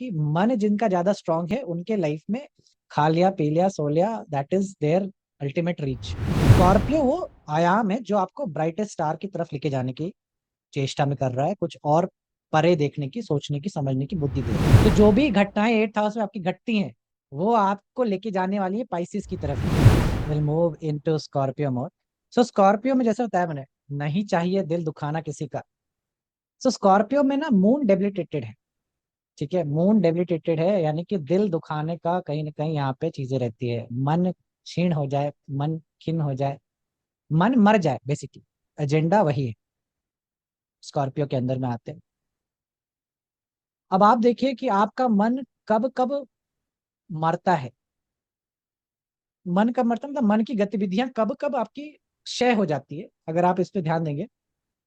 कि मन जिनका ज्यादा स्ट्रांग है उनके लाइफ में खा लिया पी लिया सो लिया, that is their ultimate reach. Scorpio वो आयाम है जो आपको ब्राइटेस्ट स्टार की तरफ लेके जाने की चेष्टा में कर रहा है, कुछ और परे देखने की, सोचने की, समझने की बुद्धि दे रहा है। तो जो भी घटनाएं 8th हाउस में आपकी घटती हैं वो आपको लेके जाने वाली है पाइसिस की तरफ। Will move into Scorpio mode. So Scorpio में जैसे बताया मैंने, नहीं चाहिए दिल दुखाना किसी का। सो स्कॉर्पियो में ना मून डेबिलिटेटेड है। ठीक है, मून डेबिलिटेटेड है, यानी कि दिल दुखाने का कहीं ना कहीं यहाँ पे चीजें रहती है। मन क्षीण हो जाए, मन खिन्न हो जाए, मन मर जाए, बेसिकली एजेंडा वही है स्कॉर्पियो के अंदर में आते हैं। अब आप देखिए कि आपका मन कब कब मरता है। मन कब मरता है मतलब मन की गतिविधियां कब कब आपकी क्षय हो जाती है। अगर आप इस पे ध्यान देंगे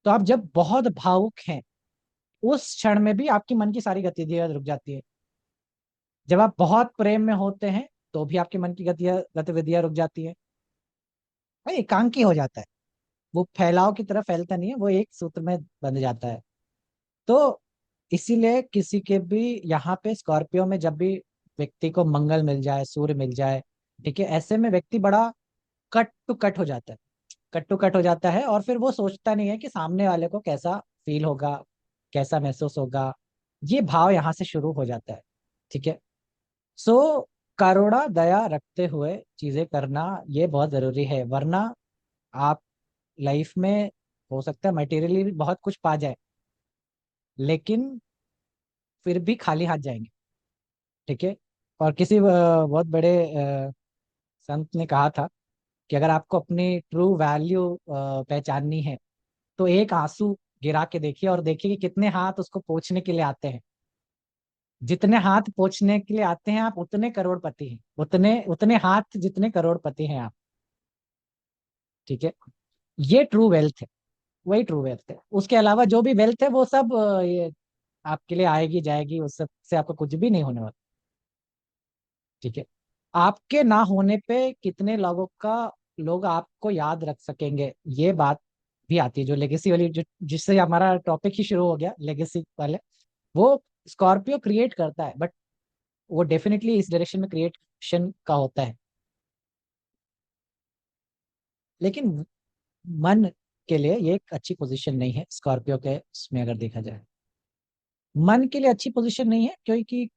तो आप जब बहुत भावुक हैं उस क्षण में भी आपकी मन की सारी गतिविधियां रुक जाती है। जब आप बहुत प्रेम में होते हैं तो भी आपके मन की गतिविधियां रुक जाती है। भाई एकांकी हो जाता है, वो फैलाव की तरह फैलता नहीं है, वो एक सूत्र में बंध जाता है। तो इसीलिए किसी के भी यहाँ पे स्कॉर्पियो में जब भी व्यक्ति को मंगल मिल जाए, सूर्य मिल जाए, ठीक है, ऐसे में व्यक्ति बड़ा कट टू कट हो जाता है। कट टू कट हो जाता है और फिर वो सोचता नहीं है कि सामने वाले को कैसा फील होगा, कैसा महसूस होगा। ये भाव यहाँ से शुरू हो जाता है। ठीक है। सो करुणा दया रखते हुए चीजें करना ये बहुत जरूरी है, वरना आप लाइफ में हो सकता है मटेरियली बहुत कुछ पा जाए लेकिन फिर भी खाली हाथ जाएंगे। ठीक है। और किसी बहुत बड़े संत ने कहा था कि अगर आपको अपनी ट्रू वैल्यू पहचाननी है तो एक आंसू गिरा के देखिए और देखिए कि कितने हाथ उसको पोंछने के लिए आते हैं। जितने हाथ पोंछने के लिए आते हैं आप उतने करोड़पति हैं, उतने उतने हाथ जितने करोड़पति हैं आप। ठीक है। ये ट्रू वेल्थ है, वही ट्रू वेल्थ है। उसके अलावा जो भी वेल्थ है वो सब ये आपके लिए आएगी जाएगी, उस सब से आपको कुछ भी नहीं होने वाला। ठीक है। आपके ना होने पे कितने लोगों का लोग आपको याद रख सकेंगे, ये बात भी आती है। जो लेगेसी वाली, जो जिससे हमारा टॉपिक ही शुरू हो गया लेगेसी वाले, वो स्कॉर्पियो क्रिएट करता है, बट वो डेफिनेटली इस डायरेक्शन में क्रिएशन का होता है। लेकिन मन के लिए ये एक अच्छी पोजीशन नहीं है स्कॉर्पियो के इसमें अगर देखा जाए। मन के लिए अच्छी पोजीशन नहीं है क्योंकि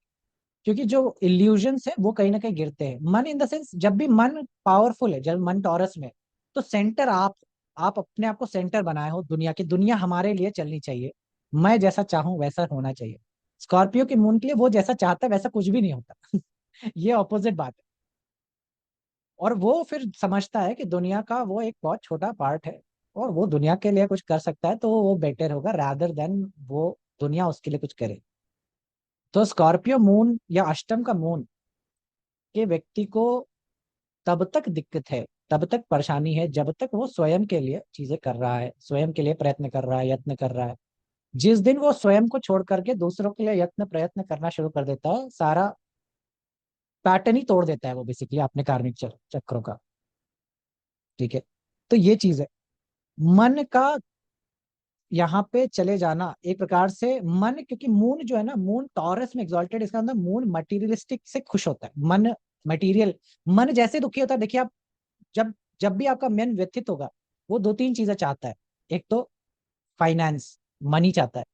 क्योंकि जो इल्यूजन्स है वो कहीं ना कहीं गिरते हैं। मन इन द सेंस, जब भी मन पावरफुल है, जब मन टॉरस में, तो सेंटर आप अपने आप को सेंटर बनाए हो दुनिया की, दुनिया हमारे लिए चलनी चाहिए, मैं जैसा चाहूं वैसा होना चाहिए। स्कॉर्पियो के मून के लिए वो जैसा चाहता है वैसा कुछ भी नहीं होता। ये ऑपोजिट बात है। और वो फिर समझता है कि दुनिया का वो एक बहुत छोटा पार्ट है और वो दुनिया के लिए कुछ कर सकता है तो वो बेटर होगा रादर देन वो दुनिया उसके लिए कुछ करे। तो स्कॉर्पियो मून या अष्टम का मून के व्यक्ति को तब तक दिक्कत है, तब तक परेशानी है जब तक वो स्वयं के लिए चीजें कर रहा है, स्वयं के लिए प्रयत्न कर रहा है, यत्न कर रहा है। जिस दिन वो स्वयं को छोड़ करके दूसरों के लिए यत्न प्रयत्न करना शुरू कर देता है, सारा पैटर्न ही तोड़ देता है वो बेसिकली अपने कार्मिक चक्रों का। ठीक है। तो ये चीज है मन का यहाँ पे चले जाना एक प्रकार से। मन, क्योंकि मून जो है ना, मून टॉरस में एग्जॉल्टेड, इसका मतलब मून मटीरियलिस्टिक से खुश होता है। मन मटीरियल, मन जैसे दुखी होता है, देखिए आप, जब जब भी आपका मन व्यथित होगा वो दो तीन चीजें चाहता है। एक तो फाइनेंस, मनी चाहता है।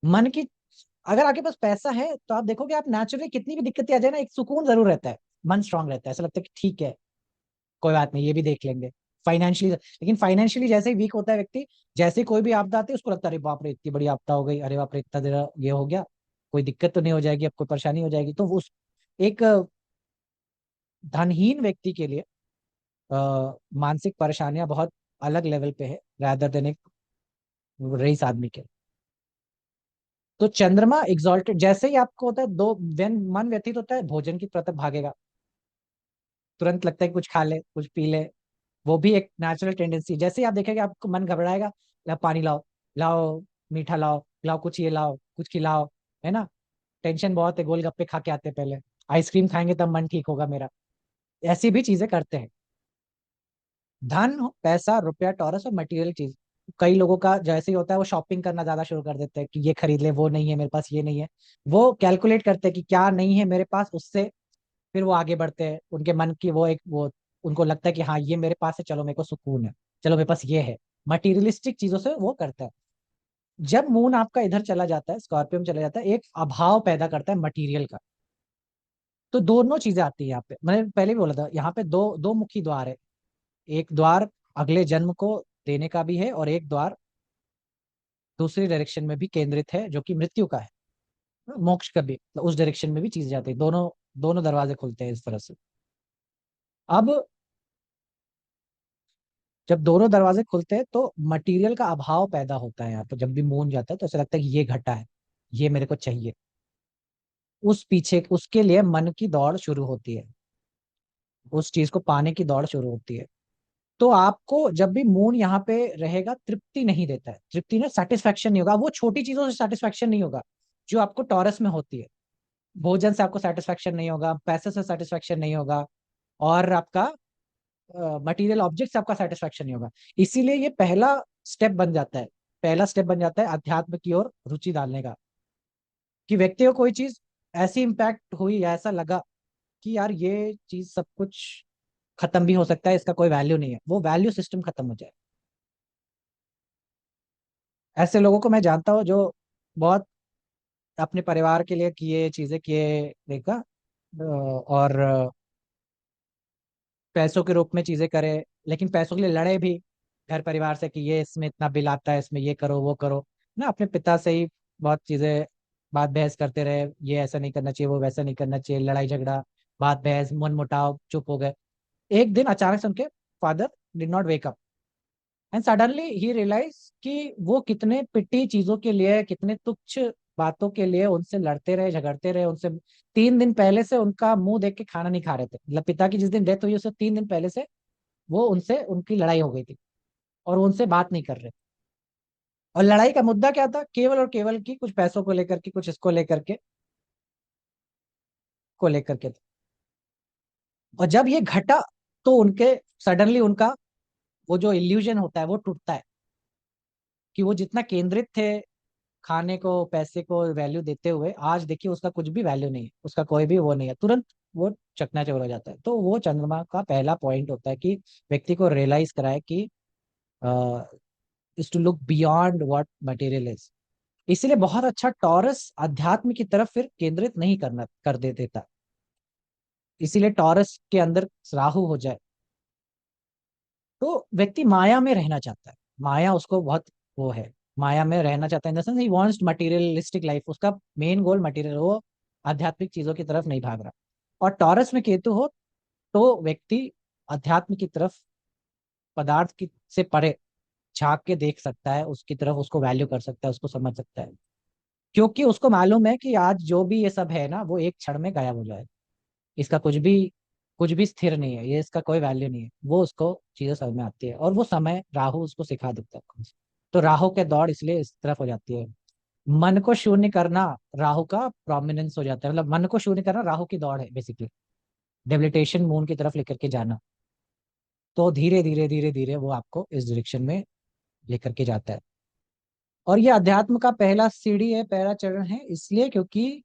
मन की, अगर आपके पास पैसा है तो आप देखोगे आप नेचुरली कितनी भी दिक्कतें आ जाए ना, एक सुकून जरूर रहता है, मन स्ट्रांग रहता है, ऐसा लगता है कि ठीक है कोई बात नहीं, ये भी देख लेंगे फाइनेंशियली। लेकिन फाइनेंशियली जैसे ही वीक होता है व्यक्ति, जैसे ही कोई भी आपदा आती है उसको लगता है अरे बाप रे इतनी बड़ी आपदा हो गई, अरे बाप रे इतना देर ये हो गया, कोई दिक्कत तो नहीं हो जाएगी, अब कोई परेशानी हो जाएगी। तो उस एक धनहीन व्यक्ति के लिए मानसिक परेशानियां बहुत अलग लेवल पे है रादर देन एक रईस आदमी के। तो चंद्रमा एग्जॉल्टेड जैसे ही आपको होता है, दो वेन मन व्यतीत होता है भोजन की तरफ भागेगा, तुरंत लगता है कि कुछ खा ले कुछ पी ले। वो भी एक नेचुरल टेंडेंसी। जैसे ही आप देखेंगे आपको मन घबराएगा, ला पानी लाओ, लाओ मीठा लाओ, लाओ कुछ ये लाओ कुछ खिलाओ, है ना। टेंशन बहुत है, गोलगप्पे खा के आते हैं पहले, आइसक्रीम खाएंगे तब मन ठीक होगा मेरा। ऐसी भी चीजें करते हैं। धन, पैसा, रुपया, टॉरस और मटेरियल चीज, कई लोगों का जैसे ही होता है वो शॉपिंग करना ज्यादा शुरू कर देते हैं कि ये खरीद ले, वो नहीं है मेरे पास, ये नहीं है। वो कैलकुलेट करते हैं कि क्या नहीं है मेरे पास, उससे फिर वो आगे बढ़ते हैं। उनके मन की वो एक वो उनको लगता है कि हाँ ये मेरे पास है, चलो मेरे को सुकून है, चलो मेरे पास ये है। मटीरियलिस्टिक चीजों से वो करता है। जब मून आपका इधर चला जाता है, स्कॉर्पियो में चला जाता है, एक अभाव पैदा करता है मटेरियल का। तो दोनों चीजें आती है यहाँ पे, मैंने पहले भी बोला था, यहाँ पे दो दो मुखी द्वार है। एक द्वार अगले जन्म को देने का भी है, और एक द्वार दूसरी डायरेक्शन में भी केंद्रित है, जो कि मृत्यु का है, मोक्ष का भी। तो उस डायरेक्शन में भी चीज जाती है, दोनों दोनों दरवाजे खुलते हैं इस तरह से। अब जब दोनों दरवाजे खुलते हैं तो मटेरियल का अभाव पैदा होता है यहाँ पे। जब भी मून जाता है तो ऐसा लगता है कि ये घटा है, ये मेरे को चाहिए। उस पीछे उसके लिए मन की दौड़ शुरू होती है, उस चीज को पाने की दौड़ शुरू होती है। तो आपको जब भी मून यहाँ पे रहेगा, तृप्ति नहीं देता है, तृप्ति ना, सेटिस्फेक्शन नहीं होगा। वो छोटी चीजों से सेटिस्फेक्शन नहीं होगा जो आपको टॉरस में होती है। भोजन से आपको सेटिस्फेक्शन नहीं होगा, पैसे से सेटिस्फेक्शन नहीं होगा, और आपका मटेरियल ऑब्जेक्ट से आपका सेटिस्फेक्शन नहीं होगा। इसीलिए ये पहला स्टेप बन जाता है, पहला स्टेप बन जाता है अध्यात्म की ओर रुचि डालने का। कि व्यक्ति को कोई चीज ऐसी इम्पैक्ट हुई या ऐसा लगा कि यार ये चीज सब कुछ खत्म भी हो सकता है, इसका कोई वैल्यू नहीं है, वो वैल्यू सिस्टम खत्म हो जाए। ऐसे लोगों को मैं जानता हूँ जो बहुत अपने परिवार के लिए किए, चीजें किए, देखा, और पैसों के रूप में चीजें करे, लेकिन पैसों के लिए लड़े भी घर परिवार से कि ये इसमें इतना बिल आता है, इसमें ये करो वो करो ना। अपने पिता से ही बहुत चीजें बात बहस करते रहे, ये ऐसा नहीं करना चाहिए, वो वैसा नहीं करना चाहिए, लड़ाई झगड़ा, बात बहस, मन मुटाव, चुप हो गए। एक दिन अचानक से उनके father did not wake up, and suddenly ही रियलाइज कि वो कितने पिट्टी चीजों के लिए, कितने तुच्छ बातों के लिए उनसे लड़ते रहे, झगड़ते रहे उनसे। 3 दिन पहले से उनका मुंह देख के खाना नहीं खा रहे थे, मतलब पिता की जिस दिन डेथ हुई उससे 3 दिन पहले से वो उनसे, उनकी लड़ाई हो गई थी, और वो उनसे बात नहीं कर रहे। और लड़ाई का मुद्दा क्या था? केवल और केवल कि कुछ पैसों को लेकर के, कुछ इसको लेकर के, को लेकर के था। और जब ये घटा तो उनके सडनली उनका वो जो इल्यूजन होता है वो टूटता है, कि वो जितना केंद्रित थे खाने को, पैसे को वैल्यू देते हुए, आज देखिए उसका कुछ भी वैल्यू नहीं है, उसका कोई भी वो नहीं है, तुरंत वो चकनाचूर हो जाता है। तो वो चंद्रमा का पहला पॉइंट होता है कि व्यक्ति को रियलाइज कराए कि is to look beyond what material is. इसीलिए बहुत अच्छा टॉरस अध्यात्म की तरफ फिर केंद्रित नहीं करना कर दे देता। इसीलिए टॉरस के अंदर राहु हो जाए तो व्यक्ति माया में रहना चाहता है, माया उसको बहुत वो है, माया में रहना चाहता है, in the sense he wants materialistic life, उसका मेन गोल मटेरियल, वो आध्यात्मिक चीजों की तरफ नहीं भाग रहा। और टॉरस में केतु हो तो व्यक्ति अध्यात्म की तरफ, पदार्थ की से परे झांक के देख सकता है, उसकी तरफ उसको वैल्यू कर सकता है, उसको समझ सकता है। क्योंकि उसको मालूम है कि आज जो भी ये सब है ना, वो एक क्षण में गायब हो जाए, इसका कुछ भी स्थिर नहीं है, ये इसका कोई वैल्यू नहीं है। वो उसको चीजें समझ में आती है, और वो समय राहु उसको सिखा देता है। तो राहु के दौड़ इसलिए इस तरफ हो जाती है। मन को शून्य करना राहु का प्रोमिनेंस हो जाता है, मतलब मन को शून्य करना राहु की दौड़ है बेसिकली, डेबिलिटेशन मून की तरफ लेकर के जाना। तो धीरे धीरे धीरे धीरे वो आपको इस डायरेक्शन में लेकर के जाता है। और ये अध्यात्म का पहला सीढ़ी है, पहला चरण है, इसलिए क्योंकि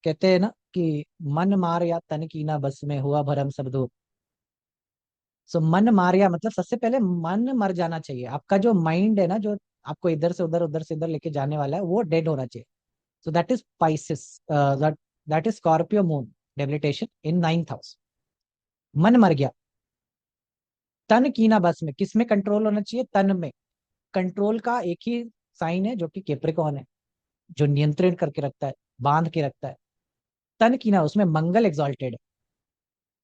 कहते हैं ना कि मन मार या तन की ना बस में, हुआ भरम सब दूर। सो मन मारिया मतलब सबसे पहले मन मर जाना चाहिए। आपका जो माइंड है ना, जो आपको इधर से उधर, उधर से इधर लेके जाने वाला है, वो डेड होना चाहिए। So that is Pisces, that is Scorpio moon debilitation in 9th house. मन मर गया, तन की ना बस में, किस में कंट्रोल होना चाहिए? तन में। कंट्रोल का एक ही साइन है जो कि कैप्रिकॉर्न है, जो नियंत्रण करके रखता है, बांध के रखता है। तन की ना, उसमें मंगल एग्जॉल्टेड है।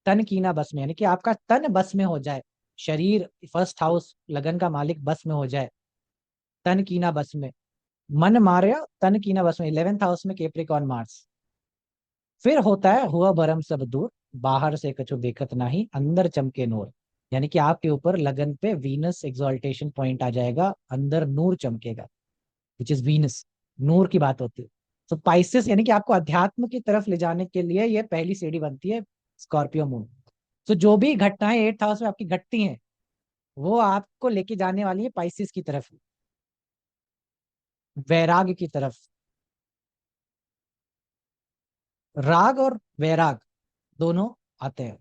तन की ना बस में यानी कि आपका तन बस में हो जाए, शरीर, फर्स्ट हाउस लगन का मालिक बस में हो जाए, तन की ना बस में। मन मारया तन की ना बस में, 11th हाउस में कैप्रिकॉर्न मार्स। फिर होता है हुआ भरम सब दूर, बाहर से कछु देखत नाही, अंदर चमके नूर। यानी कि आपके ऊपर लगन पे वीनस एक्सॉल्टेशन पॉइंट आ जाएगा, अंदर नूर चमकेगा, विच इज वीनस, नूर की बात होती है। तो पाइसेस यानी कि आपको अध्यात्म की तरफ ले जाने के लिए ये पहली सीढ़ी बनती है, स्कॉर्पियो मून। तो जो भी घटनाएं 8th हाउस में आपकी घटती हैं, वो आपको लेके जाने वाली है पाइसेस की तरफ, वैराग की तरफ। राग और वैराग दोनों आते हैं।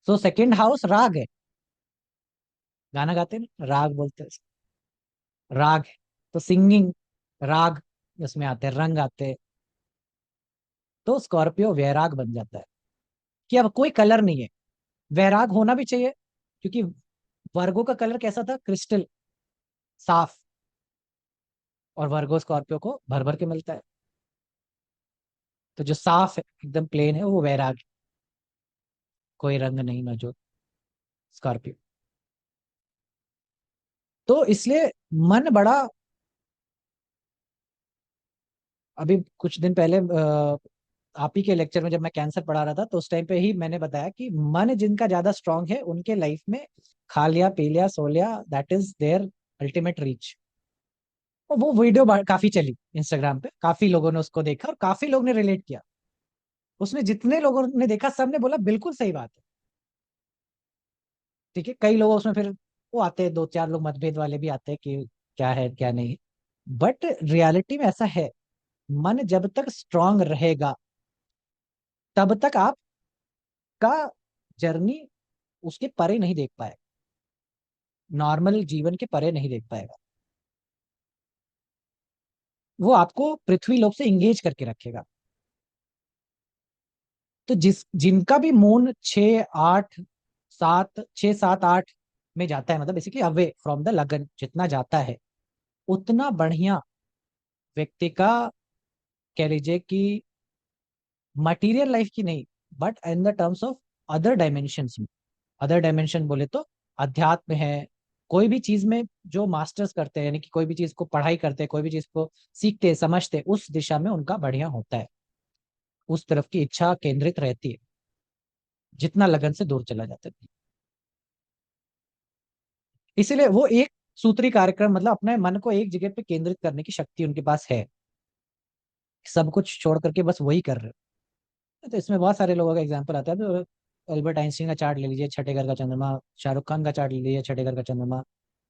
तो सेकंड हाउस राग है। गाना गाते हैं ना, राग बोलते हैं, राग है। तो सिंगिंग, राग उसमें आते हैं, रंग आते हैं। तो स्कॉर्पियो वैराग बन जाता है कि अब कोई कलर नहीं है। वैराग होना भी चाहिए, क्योंकि वर्गो का कलर कैसा था, क्रिस्टल, साफ। और वर्गो स्कॉर्पियो को भर भर के मिलता है। तो जो साफ है, एकदम प्लेन है, वो वैराग है। कोई रंग नहीं मौजूद, स्कॉर्पियो। तो इसलिए मन बड़ा, अभी कुछ दिन पहले आप ही के लेक्चर में जब मैं कैंसर पढ़ा रहा था, तो उस टाइम पे ही मैंने बताया कि मन जिनका ज्यादा स्ट्रांग है उनके लाइफ में खा लिया पी लिया सो लिया, that is their ultimate reach. और वो वीडियो काफी चली इंस्टाग्राम पे, काफी लोगों ने उसको देखा और काफी लोगों ने रिलेट किया। उसमें जितने लोगों ने देखा सब ने बोला बिल्कुल सही बात है। ठीक है, कई लोग उसमें फिर वो आते हैं, दो चार लोग मतभेद वाले भी आते हैं कि क्या है क्या नहीं। बट रियलिटी में ऐसा है, मन जब तक स्ट्रांग रहेगा तब तक आपका जर्नी उसके परे नहीं देख पाएगा, नॉर्मल जीवन के परे नहीं देख पाएगा। वो आपको पृथ्वी लोक से इंगेज करके रखेगा। तो जिनका भी मून 6 8 7 6 7 8 में जाता है, मतलब बेसिकली अवे फ्रॉम द लगन जितना जाता है, उतना बढ़िया व्यक्ति का, कह लीजिए कि मटेरियल लाइफ की नहीं, but in the terms of other dimension में। अदर डायमेंशन बोले तो अध्यात्म है। कोई भी चीज में जो मास्टर्स करते हैं, यानी कि कोई भी चीज को पढ़ाई करते हैं, कोई भी चीज को सीखते हैं समझते हैं, उस दिशा में उनका बढ़िया होता है। उस तरफ की इच्छा केंद्रित रहती है, जितना लगन से दूर चला जाता है। इसीलिए वो एक सूत्री कार्यक्रम, मतलब अपने मन को एक जगह पे केंद्रित करने की शक्ति उनके पास है। सब कुछ छोड़ करके बस वही कर रहे हो। तो इसमें बहुत सारे लोगों का एग्जाम्पल आता है। तो अल्बर्ट आइंस्टीन का चार्ट ले लीजिए, छठे घर का चंद्रमा। शाहरुख खान का चार्ट ले लीजिए, छठे घर का चंद्रमा।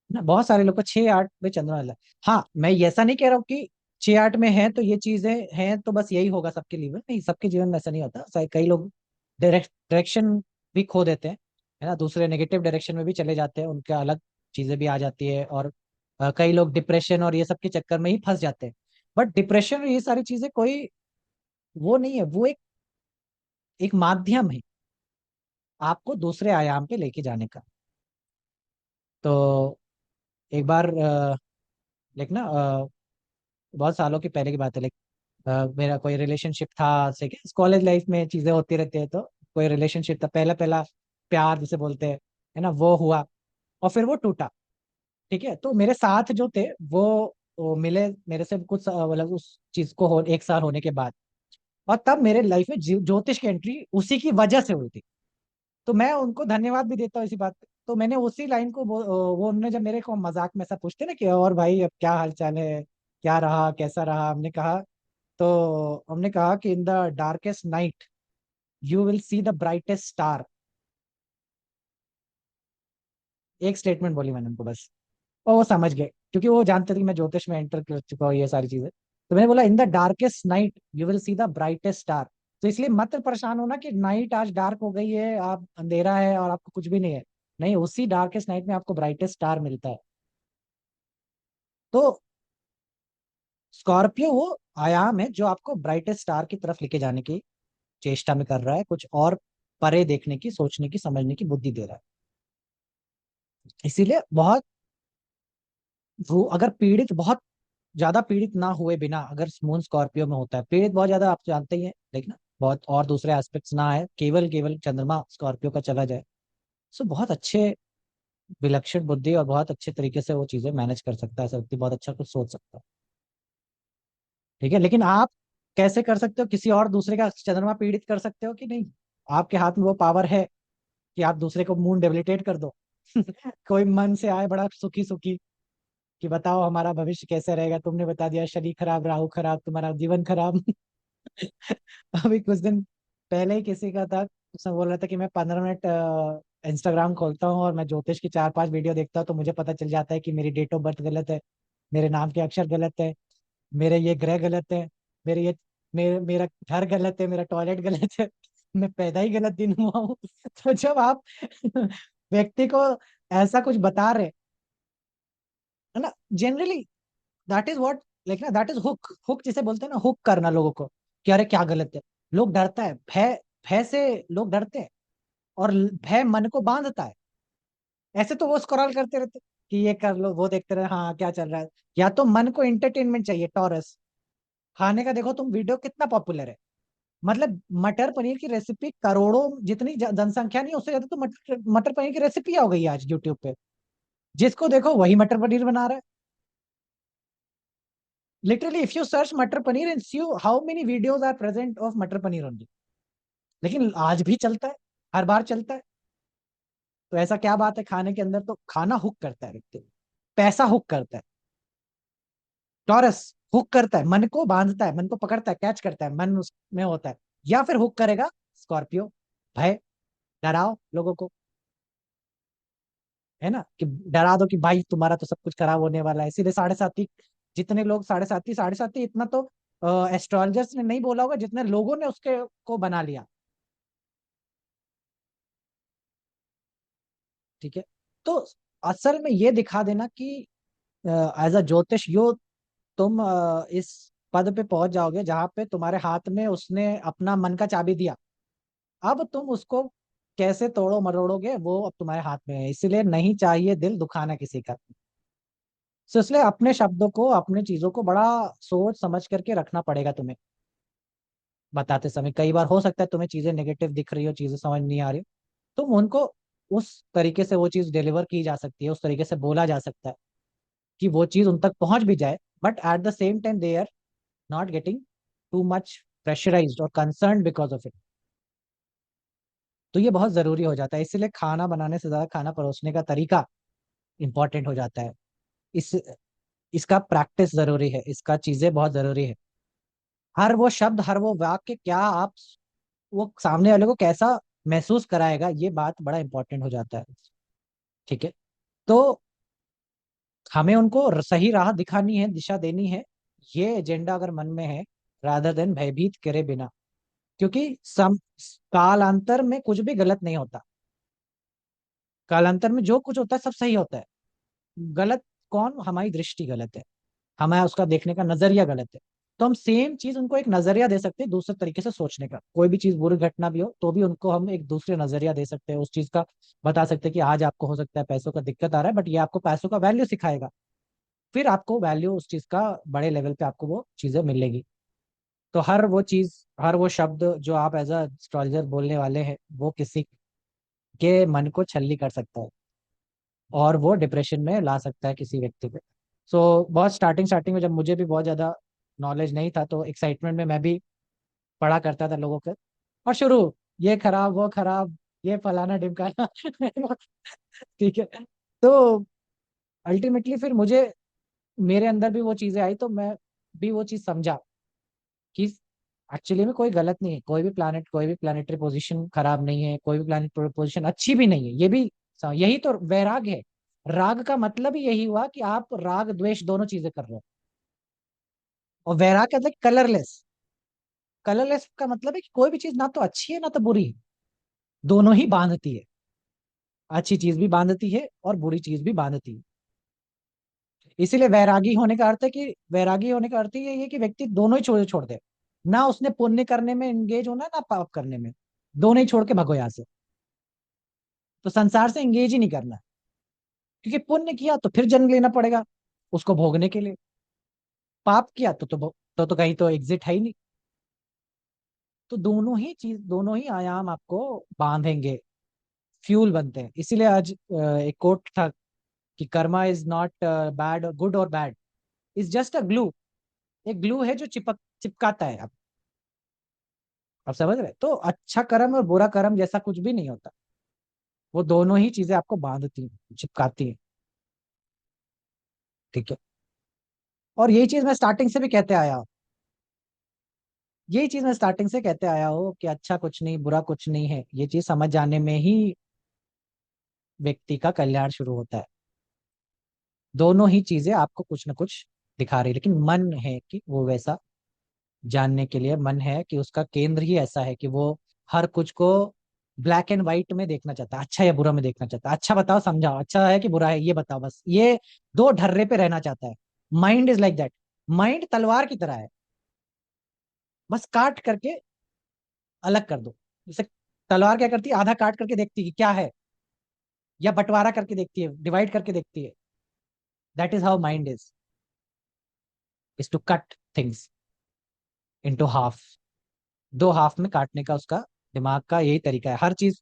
ना, बहुत सारे लोग को 6 8 में चंद्रमा मिला है। हाँ, मैं ये ऐसा नहीं कह रहा हूँ कि 6 8 में है तो ये चीजें हैं तो बस यही होगा सबके लिए, नहीं, सबके जीवन में ऐसा नहीं होता। कई लोग डायरेक्शन भी खो देते हैं, है ना, दूसरे नेगेटिव डायरेक्शन में भी चले जाते हैं, उनके अलग चीजें भी आ जाती है। और कई लोग डिप्रेशन और ये सब के चक्कर में ही फंस जाते हैं। बट डिप्रेशन और ये सारी चीजें कोई वो नहीं है, वो एक एक माध्यम है आपको दूसरे आयाम पे लेके जाने का। तो एक बार लाइक ना, बहुत सालों की पहले की बात है, लाइक मेरा कोई रिलेशनशिप था से, कॉलेज लाइफ में चीजें होती रहती है। तो कोई रिलेशनशिप था, पहला पहला प्यार जिसे बोलते हैं, है ना, वो हुआ। और फिर वो टूटा। ठीक है, तो मेरे साथ जो थे वो मिले मेरे से कुछ मतलब उस चीज को 1 साल होने के बाद। और तब मेरे लाइफ में ज्योतिष की एंट्री उसी की वजह से हुई थी। तो मैं उनको धन्यवाद भी देता हूँ इसी बात पे। तो मैंने उसी लाइन को वो उन्होंने जब मेरे को मजाक में ऐसा पूछते ना कि और भाई अब क्या हाल चाल है, क्या रहा कैसा रहा, हमने कहा कि in the darkest night you will see the brightest star. एक स्टेटमेंट बोली मैंने उनको बस, और वो समझ गए, क्योंकि वो जानते थे कि मैं ज्योतिष में एंटर कर चुका हूँ ये सारी चीजें। तो मैंने बोला in the darkest night you will see the brightest star. तो इसलिए मत परेशान होना कि नाइट आज डार्क हो गई है, आप अंधेरा है और आपको कुछ भी नहीं है। नहीं, उसी डार्केस्ट नाइट में आपको ब्राइटेस्ट स्टार मिलता है। तो स्कॉर्पियो वो आयाम है जो आपको ब्राइटेस्ट स्टार की तरफ लेके जाने की चेष्टा में कर रहा है, कुछ और परे देखने की, सोचने की, समझने की बुद्धि दे रहा है। इसीलिए बहुत, वो अगर पीड़ित, बहुत ज्यादा पीड़ित ना हुए बिना, अगर मून स्कॉर्पियो में होता है, पीड़ित बहुत ज्यादा आप जानते ही हैं, लेकिन बहुत और दूसरे एस्पेक्ट्स ना आए, केवल केवल चंद्रमा स्कॉर्पियो का चला जाए, सो बहुत अच्छे विलक्षण बुद्धि और बहुत अच्छे तरीके से वो चीजें मैनेज कर सकता है, ऐसा व्यक्ति बहुत अच्छा कुछ सोच सकता है। ठीक है, लेकिन आप कैसे कर सकते हो, किसी और दूसरे का चंद्रमा पीड़ित कर सकते हो कि नहीं? आपके हाथ में वो पावर है कि आप दूसरे को मून डेबिलिटेट कर दो। कोई मन से आए बड़ा सुखी सुखी कि बताओ हमारा भविष्य कैसे रहेगा, तुमने बता दिया शनि खराब राहु खराब तुम्हारा जीवन खराब। अभी कुछ दिन पहले ही किसी का था, उसने बोल रहा था कि मैं 15 मिनट इंस्टाग्राम खोलता हूँ और मैं ज्योतिष की 4-5 वीडियो देखता हूँ तो मुझे पता चल जाता है कि मेरी डेट ऑफ बर्थ गलत है, मेरे नाम के अक्षर गलत है, मेरे ये ग्रह गलत है, मेरे ये मेरा घर गलत है, मेरा टॉयलेट गलत है, मैं पैदा ही गलत दिन हुआ हूँ। तो जब आप व्यक्ति को ऐसा कुछ बता रहे, है ना, generally that is what, like ना, दैट इज हुक, हुक जिसे बोलते हैं ना, हुक करना लोगों को कि अरे क्या गलत है। लोग डरता है, भय, भय से लोग डरते हैं, और भय मन को बांधता है। ऐसे तो वो स्क्रॉल करते रहते कि ये कर लो, वो देखते रहे, हाँ क्या चल रहा है। या तो मन को एंटरटेनमेंट चाहिए, टॉरस खाने का, देखो तुम वीडियो कितना पॉपुलर है। मतलब मटर पनीर की रेसिपी करोड़ों, जितनी जनसंख्या नहीं उससे ज्यादा तो मटर मटर पनीर की रेसिपी हो गई है आज यूट्यूब पे। जिसको देखो वही मटर पनीर बना रहा है। Literally if you search matar paneer and see how many videos are present of matar paneer only. लेकिन आज भी चलता है, हर बार चलता है। तो ऐसा क्या बात है खाने के अंदर? तो खाना हुक करता है व्यक्ति, पैसा हुक करता है, टॉरस हुक करता है, मन को बांधता है, मन को पकड़ता है, कैच करता है, मन उसमें होता है। या फिर हुक करेगा स्कॉर्पियो, भय, डराओ लोगों को, है ना, कि डरा दो कि भाई तुम्हारा तो सब कुछ खराब होने वाला है। इसीलिए साढ़े साथी, जितने लोग साढ़े साथी इतना तो एस्ट्रोलॉजर्स ने नहीं बोला होगा जितने लोगों ने उसके को बना लिया। ठीक है। तो असल में ये दिखा देना कि एज अ ज्योतिष यो, तुम इस पद पे पहुंच जाओगे जहां पे तुम्हारे हाथ में उसने अपना मन का चाबी दिया। अब तुम उसको कैसे तोड़ो मरोड़ोगे वो अब तुम्हारे हाथ में है। इसलिए नहीं चाहिए दिल दुखाना किसी का। तो इसलिए अपने शब्दों को, अपने चीजों को बड़ा सोच समझ करके रखना पड़ेगा तुम्हें बताते समय। कई बार हो सकता है तुम्हें चीजें नेगेटिव दिख रही हो, चीजें समझ नहीं आ रही, तुम उनको उस तरीके से वो चीज डिलीवर की जा सकती है, उस तरीके से बोला जा सकता है कि वो चीज उन तक पहुंच भी जाए, but at the same time they are not getting too much pressurised और कंसर्न बिकॉज ऑफ इट। तो ये बहुत जरूरी हो जाता है। इसलिए खाना बनाने से ज्यादा खाना परोसने का तरीका इंपॉर्टेंट हो जाता है। इस इसका प्रैक्टिस जरूरी है, इसका चीजें बहुत जरूरी है। हर वो शब्द, हर वो वाक्य क्या आप, वो सामने वाले को कैसा महसूस कराएगा, ये बात बड़ा इंपॉर्टेंट हो जाता है। ठीक है। तो हमें उनको सही राह दिखानी है, दिशा देनी है। ये एजेंडा अगर मन में है, रादर देन भयभीत करे बिना, क्योंकि कालांतर में कुछ भी गलत नहीं होता। कालांतर में जो कुछ होता है सब सही होता है। गलत कौन? हमारी दृष्टि गलत है, हमारा उसका देखने का नजरिया गलत है। तो हम सेम चीज उनको एक नजरिया दे सकते हैं, दूसरे तरीके से सोचने का। कोई भी चीज, बुरी घटना भी हो तो भी उनको हम एक दूसरे नजरिया दे सकते हैं उस चीज का। बता सकते हैं कि आज आपको हो सकता है पैसों का दिक्कत आ रहा है, बट ये आपको पैसों का वैल्यू सिखाएगा। फिर आपको वैल्यू उस चीज का बड़े लेवल पे आपको वो चीजें मिलेगी। तो हर वो चीज, हर वो शब्द जो आप एज अ एस्ट्रोलॉजर बोलने वाले हैं, वो किसी के मन को छल्ली कर सकता है और वो डिप्रेशन में ला सकता है किसी व्यक्ति को। सो बहुत स्टार्टिंग स्टार्टिंग में जब मुझे भी बहुत ज्यादा नॉलेज नहीं था तो एक्साइटमेंट में मैं भी पढ़ा करता था लोगों के, और शुरू, ये खराब वो खराब, ये फलाना ढिमकाना। ठीक है। तो अल्टीमेटली फिर मुझे, मेरे अंदर भी वो चीजें आई तो मैं भी वो चीज समझा कि एक्चुअली में कोई गलत नहीं है, कोई भी प्लानिट, कोई भी प्लानिटरी पोजीशन खराब नहीं है, कोई भी प्लानिटरी पोजीशन अच्छी भी नहीं है। ये भी यही तो वैराग है। राग का मतलब ही यही हुआ कि आप राग द्वेष दोनों चीजें कर रहे हो। और वैराग का मतलब कलरलेस। कलरलेस का मतलब है कि कोई भी चीज ना तो अच्छी है ना तो बुरी है, दोनों ही बांधती है। अच्छी चीज भी बांधती है और बुरी चीज भी बांधती है। इसीलिए वैरागी होने का अर्थ है कि, वैरागी होने का अर्थ ही ये है कि व्यक्ति दोनों ही छोड़ छोड़ दे। ना उसने पुण्य करने में एंगेज होना है, ना पाप करने में। दोनों ही छोड़ के भगो यहाँ से। तो संसार से एंगेज ही नहीं करना है। क्योंकि पुण्य किया तो फिर जन्म लेना पड़ेगा उसको भोगने के लिए। पाप किया तो कहीं तो एग्जिट है ही नहीं। तो दोनों ही चीज, दोनों ही आयाम आपको बांधेंगे, फ्यूल बनते हैं। इसीलिए आज एक कोट था कि karma is not bad, good और bad, is just a glue. एक ग्लू है जो चिपकाता है। आप समझ रहे? तो अच्छा कर्म और बुरा कर्म जैसा कुछ भी नहीं होता। वो दोनों ही चीजें आपको बांधती हैं, चिपकाती हैं। ठीक है। और यही चीज मैं स्टार्टिंग से भी कहते आया हूँ। यही चीज मैं स्टार्टिंग से कहते आया हूँ कि अच्छा कुछ नहीं, बुरा कुछ नहीं है। ये चीज समझ जाने में ही व्यक्ति का कल्याण शुरू होता है। दोनों ही चीजें आपको कुछ ना कुछ दिखा रही है, लेकिन मन है कि वो वैसा जानने के लिए, मन है कि उसका केंद्र ही ऐसा है कि वो हर कुछ को ब्लैक एंड व्हाइट में देखना चाहता है, अच्छा या बुरा में देखना चाहता है। अच्छा बताओ, समझाओ, अच्छा है कि बुरा है ये बताओ, बस ये दो ढर्रे पे रहना चाहता है। Mind is like that. Mind तलवार की तरह है, बस काट करके अलग कर दो। जैसे तलवार क्या करती है, आधा काट करके देखती है कि क्या है, या बंटवारा करके देखती है, डिवाइड करके देखती है। That is how mind is to cut things into half. दो हाफ में काटने का उसका दिमाग का यही तरीका है। हर चीज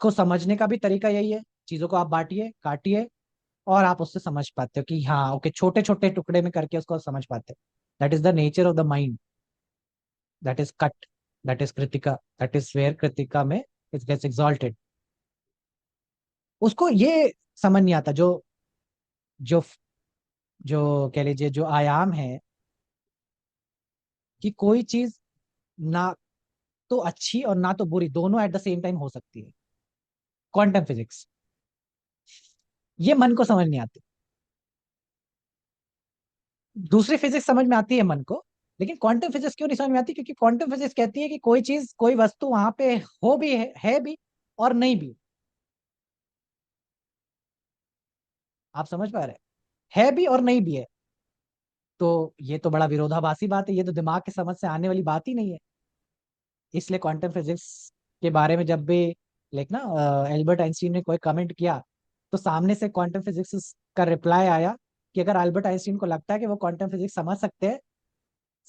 को समझने का भी तरीका यही है। चीजों को आप बांटिए, काटिए, और आप उससे समझ पाते हो कि हाँ ओके, छोटे छोटे टुकड़े में करके उसको समझ पाते हो। That is the nature of the mind. That is cut, that is Krittika, that is where Krittika में इट गेट्स एग्जॉल्टेड। उसको ये समझ नहीं आता, जो जो जो कह लीजिए जो आयाम है, कि कोई चीज ना तो अच्छी और ना तो बुरी, दोनों एट द सेम टाइम हो सकती है। क्वांटम फिजिक्स, ये मन को समझ नहीं आती। दूसरी फिजिक्स समझ में आती है मन को, लेकिन क्वांटम फिजिक्स क्यों नहीं समझ में आती? क्योंकि क्वांटम फिजिक्स कहती है कि कोई चीज, कोई वस्तु वहां पे हो भी है भी, और नहीं भी। आप समझ पा रहे हैं? है भी और नहीं भी है। तो ये तो बड़ा विरोधाभासी बात है, ये तो दिमाग के समझ से आने वाली बात ही नहीं है। इसलिए क्वांटम फिजिक्स के बारे में जब भी लाइक ना एल्बर्ट आइंस्टीन ने कोई कमेंट किया, तो सामने से क्वांटम फिजिक्स का रिप्लाई आया कि अगर अल्बर्ट आइंस्टीन को लगता है कि वो क्वांटम फिजिक्स समझ सकते हैं,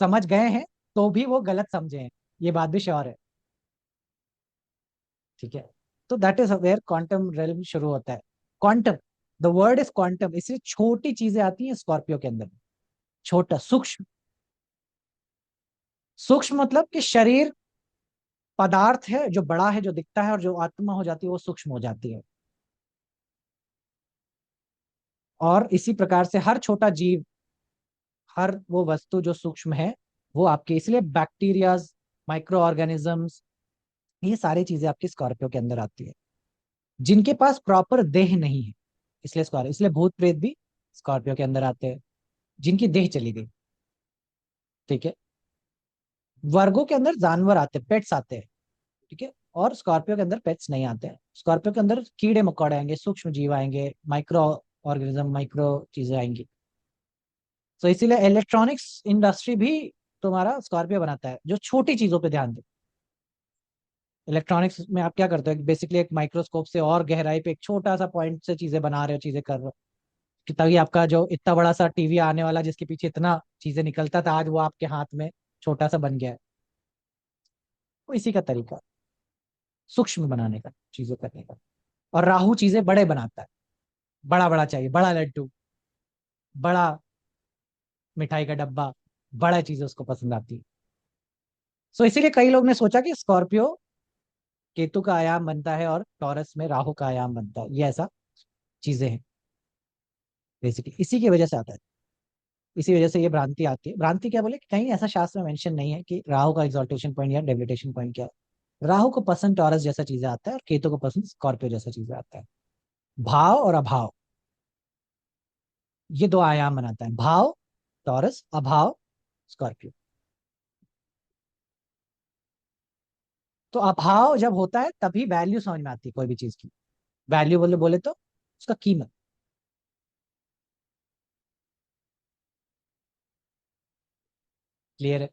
समझ गए हैं, तो भी वो गलत समझे हैं, ये बात भी श्योर है। ठीक है। तो that is where quantum realm शुरू होता है। Quantum, the word is quantum, इसलिए छोटी चीजें आती हैं स्कॉर्पियो के अंदर। छोटा, सूक्ष्म। सूक्ष्म मतलब कि शरीर पदार्थ है जो बड़ा है, जो दिखता है, और जो आत्मा हो जाती है वो सूक्ष्म हो जाती है। और इसी प्रकार से हर छोटा जीव, हर वो वस्तु जो सूक्ष्म है, वो आपके, इसलिए बैक्टीरियाज, माइक्रो ऑर्गेनिजम्स, ये सारी चीजें आपकी स्कॉर्पियो के अंदर आती है, जिनके पास प्रॉपर देह नहीं है। इसलिए स्कॉर्पियो, इसलिए भूत प्रेत भी स्कॉर्पियो के अंदर आते हैं, जिनकी देह चली गई। ठीक है। वर्गों के अंदर जानवर आते हैं, पेट्स आते हैं। ठीक है। और स्कॉर्पियो के अंदर पेट्स नहीं आते हैं। स्कॉर्पियो के अंदर कीड़े मकोड़े आएंगे, सूक्ष्म जीव आएंगे, माइक्रो ऑर्गेनिज्म, माइक्रो चीजें आएंगी। तो इसीलिए इलेक्ट्रॉनिक्स इंडस्ट्री भी तुम्हारा स्कॉर्पियो बनाता है, जो छोटी चीजों पे ध्यान दे। इलेक्ट्रॉनिक्स में आप क्या करते हो, बेसिकली एक माइक्रोस्कोप से और गहराई पे एक छोटा सा पॉइंट से चीजें बना रहे हो, चीजें कर रहे हो, कि तभी आपका जो इतना बड़ा सा टीवी आने वाला, जिसके पीछे इतना चीजें निकलता था, आज वो आपके हाथ में छोटा सा बन गया है। वो इसी का तरीका, सूक्ष्म बनाने का, चीजों करने का। और राहु चीजें बड़े बनाता है, बड़ा बड़ा चाहिए, बड़ा लड्डू, बड़ा मिठाई का डब्बा, बड़ा चीजें उसको पसंद आती है। सो इसीलिए कई लोग ने सोचा कि स्कॉर्पियो केतु का आयाम बनता है और टॉरस में राहु का आयाम बनता है, ये ऐसा चीजें हैं। बेसिकली इसी की वजह से आता है, इसी वजह से ये भ्रांति आती है। भ्रांति क्या बोले, कहीं ऐसा शास्त्र में मेंशन नहीं है कि राहु का एक्सॉल्टेशन पॉइंट या डेबिलिटेशन पॉइंट क्या है। राहु को पसंद टॉरस जैसा चीजें आता है, और केतु को पसंद स्कॉर्पियो जैसा चीजें आता है। भाव और अभाव, ये दो आयाम बनाता है। भाव टॉरस, अभाव स्कॉर्पियो। तो अभाव जब होता है तभी वैल्यू समझ में आती है कोई भी चीज की। वैल्यू बोले बोले तो उसका कीमत। क्लियर है?